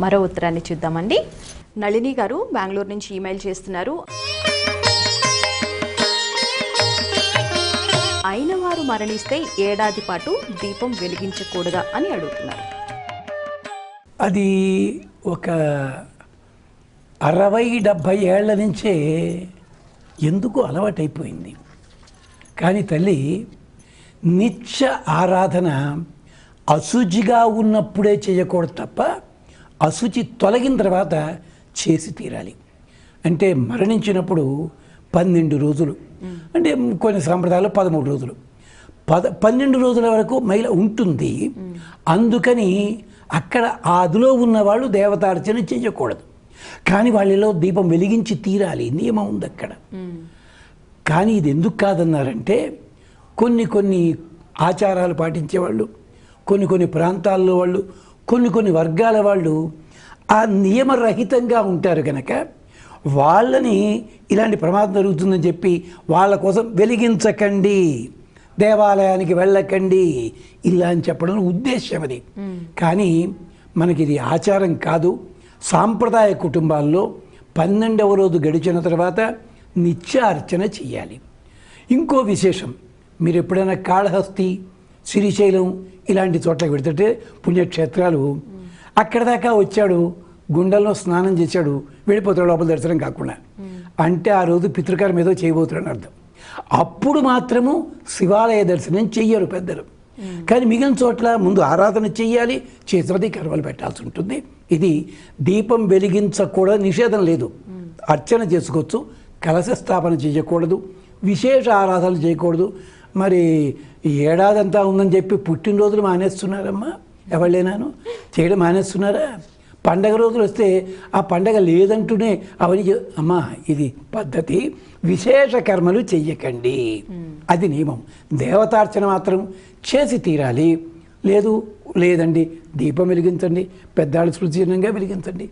మరో ఉత్తరాన్ని చూద్దామండి. నళిని గారు బెంగళూరు నుంచి ఈమెయిల్ చేస్తున్నారు. అయిన వారు మరణిస్తే ఏడాది పాటు దీపం వెలిగించకూడదా అని అడుగుతున్నారు. అది ఒక 60-70 ఏళ్ల నుంచే ఎందుకు అలవాటైపోయింది. కానీ తల్లి, నిత్య ఆరాధన అశుచిగా ఉన్నప్పుడే చేయకూడదు తప్ప అశుచి తొలగిన తర్వాత చేసి తీరాలి. అంటే మరణించినప్పుడు 12 రోజులు, అంటే కొన్ని సాంప్రదాయాలు 13 రోజులు, 12 రోజుల వరకు మహిళ ఉంటుంది. అందుకని అక్కడ అదిలో ఉన్నవాళ్ళు దేవతార్చన చేయకూడదు. కానీ వాళ్ళలో దీపం వెలిగించి తీరాలి, నియమం ఉంది అక్కడ. కానీ ఇది ఎందుకు కాదన్నారంటే, కొన్ని ఆచారాలు పాటించేవాళ్ళు, కొన్ని ప్రాంతాల్లో వాళ్ళు, కొన్ని వర్గాల వాళ్ళు ఆ నియమరహితంగా ఉంటారు కనుక వాళ్ళని ఇలాంటి ప్రమాదం జరుగుతుందని చెప్పి వాళ్ళ కోసం వెలిగించకండి, దేవాలయానికి వెళ్ళకండి ఇలా అని చెప్పడం ఉద్దేశం అది. కానీ మనకి ఇది ఆచారం కాదు. సాంప్రదాయ కుటుంబాల్లో 12వ రోజు గడిచిన తర్వాత నిత్య అర్చన చెయ్యాలి. ఇంకో విశేషం, మీరు ఎప్పుడైనా కాళహస్తి, శ్రీశైలం ఇలాంటి చోట్లకి పెడుతుంటే పుణ్యక్షేత్రాలు, అక్కడ దాకా వచ్చాడు, గుండెల్లో స్నానం చేశాడు, వెళ్ళిపోతాడు లోపల దర్శనం కాకుండా, అంటే ఆ రోజు పితృకర్మ ఏదో చేయబోతున్నాడు అర్థం. అప్పుడు మాత్రము శివాలయ దర్శనం చెయ్యరు పెద్దలు. కానీ మిగిలిన చోట్ల ముందు ఆరాధన చెయ్యాలి, చేతులది కర్మలు పెట్టాల్సి ఉంటుంది. ఇది దీపం వెలిగించకూడదు, నిషేధం లేదు, అర్చన చేసుకోవచ్చు. కలశ స్థాపన చేయకూడదు, విశేష ఆరాధనలు చేయకూడదు. మరి ఏడాదంతా ఉందని చెప్పి పుట్టినరోజులు మానేస్తున్నారమ్మా, ఎవళ్ళేనాను చేయడం మానేస్తున్నారా? పండగ రోజులు వస్తే ఆ పండగ లేదంటూనే అవన్నీ అమ్మా, ఇది పద్ధతి. విశేష కర్మలు చెయ్యకండి, అది నియమం. దేవతార్చన మాత్రం చేసి తీరాలి. లేదండి, దీపం వెలిగించండి, పెద్దాళ్ళు సృజనంగా వెలిగించండి.